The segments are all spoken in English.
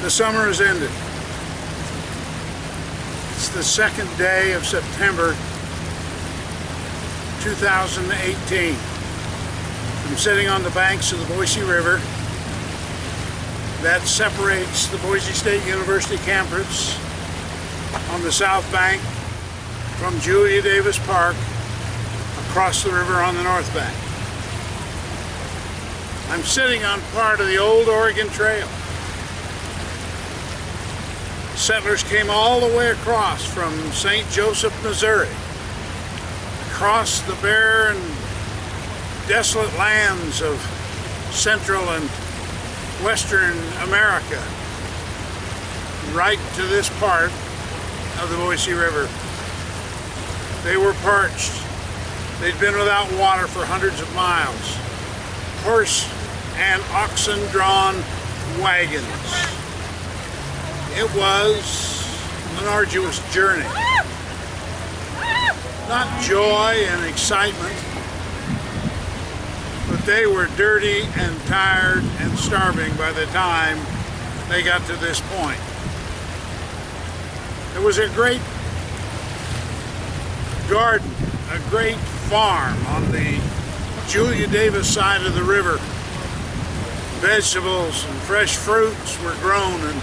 The summer has ended. It's the second day of September 2018. I'm sitting on the banks of the Boise River that separates the Boise State University campus on the south bank from Julia Davis Park across the river on the north bank. I'm sitting on part of the old Oregon Trail. Settlers came all the way across from St. Joseph, Missouri, across the bare and desolate lands of Central and Western America, right to this part of the Boise River. They were parched. They'd been without water for hundreds of miles. Horse and oxen-drawn wagons. It was an arduous journey. Not joy and excitement, but they were dirty and tired and starving by the time they got to this point. There was a great garden, a great farm on the Julia Davis side of the river. Vegetables and fresh fruits were grown and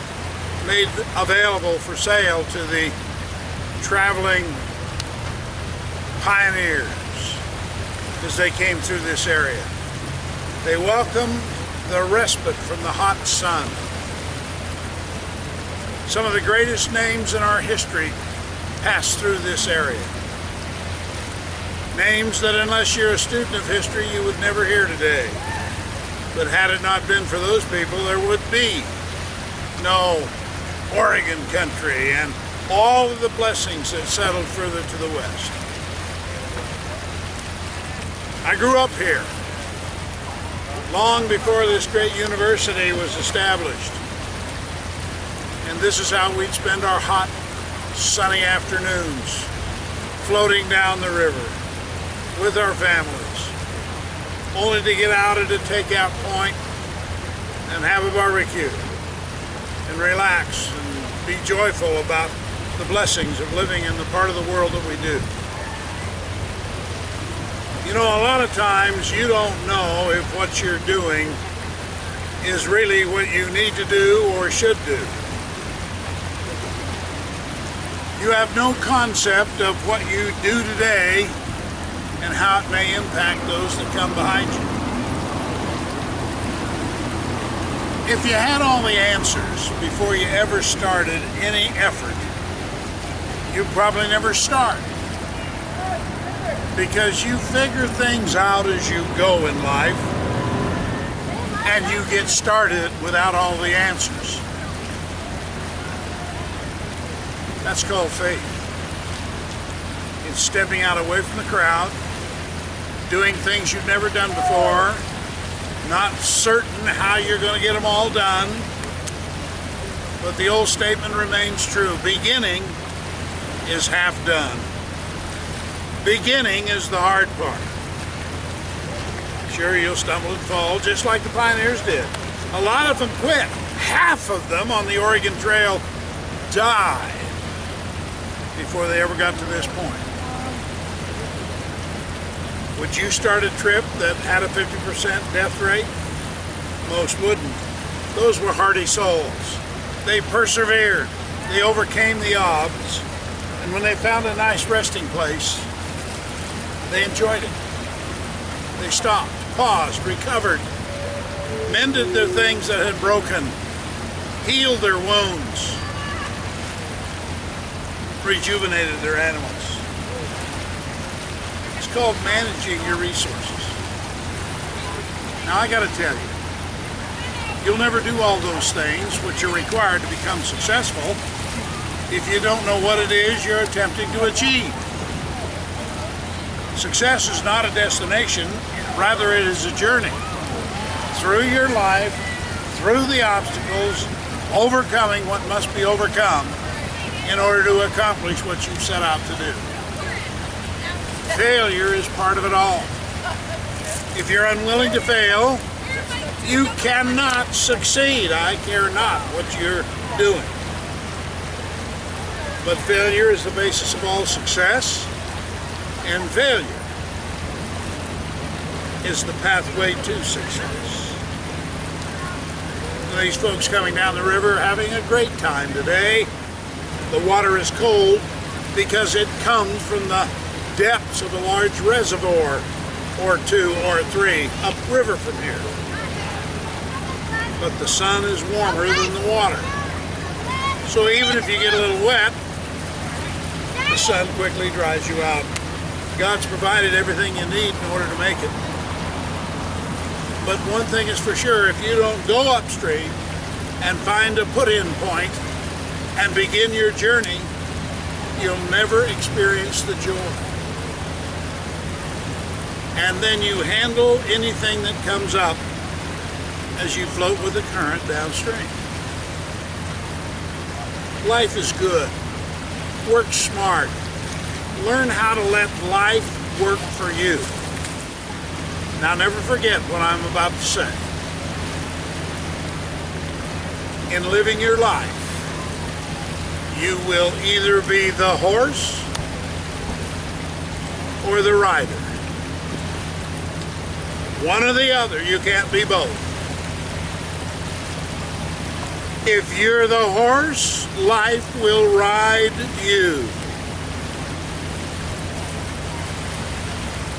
made available for sale to the traveling pioneers as they came through this area. They welcomed the respite from the hot sun. Some of the greatest names in our history passed through this area. Names that, unless you're a student of history, you would never hear today. But had it not been for those people, there would be no Oregon country and all of the blessings that settled further to the west. I grew up here long before this great university was established. And this is how we'd spend our hot, sunny afternoons, floating down the river with our families, only to get out at a takeout point and have a barbecue and relax and be joyful about the blessings of living in the part of the world that we do. You know, a lot of times you don't know if what you're doing is really what you need to do or should do. You have no concept of what you do today and how it may impact those that come behind you. If you had all the answers before you ever started any effort, you'd probably never start, because you figure things out as you go in life and you get started without all the answers. That's called faith. It's stepping out away from the crowd, doing things you've never done before, not certain how you're going to get them all done, but the old statement remains true. Beginning is half done. Beginning is the hard part. Sure, you'll stumble and fall just like the pioneers did. A lot of them quit. Half of them on the Oregon Trail died before they ever got to this point. Would you start a trip that had a 50% death rate? Most wouldn't. Those were hardy souls. They persevered. They overcame the odds. And when they found a nice resting place, they enjoyed it. They stopped, paused, recovered, mended their things that had broken, healed their wounds, rejuvenated their animals. It's called managing your resources. Now I gotta tell you, you'll never do all those things which are required to become successful if you don't know what it is you're attempting to achieve. Success is not a destination, rather it is a journey. Through your life, through the obstacles, overcoming what must be overcome in order to accomplish what you set out to do. Failure is part of it all. If you're unwilling to fail, you cannot succeed. I care not what you're doing. But failure is the basis of all success, and failure is the pathway to success. These folks coming down the river are having a great time today. The water is cold because it comes from the depths of a large reservoir or 2 or 3 upriver from here. But the sun is warmer than the water. So even if you get a little wet, the sun quickly dries you out. God's provided everything you need in order to make it. But one thing is for sure, if you don't go upstream and find a put-in point and begin your journey, you'll never experience the joy. And then you handle anything that comes up as you float with the current downstream. Life is good. Work smart. Learn how to let life work for you. Now never forget what I'm about to say. In living your life, you will either be the horse or the rider. One or the other, you can't be both. If you're the horse, life will ride you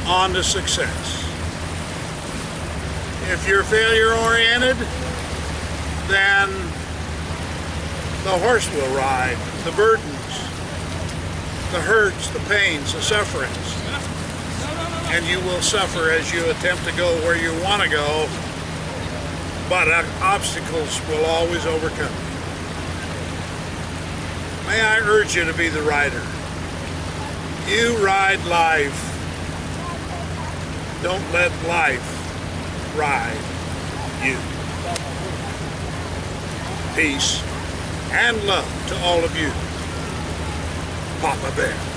on to success. If you're failure-oriented, then the horse will ride the burdens, the hurts, the pains, the sufferings. And you will suffer as you attempt to go where you want to go, but obstacles will always overcome. May I urge you to be the rider. You ride life. Don't let life ride you. Peace and love to all of you. Papa Bear.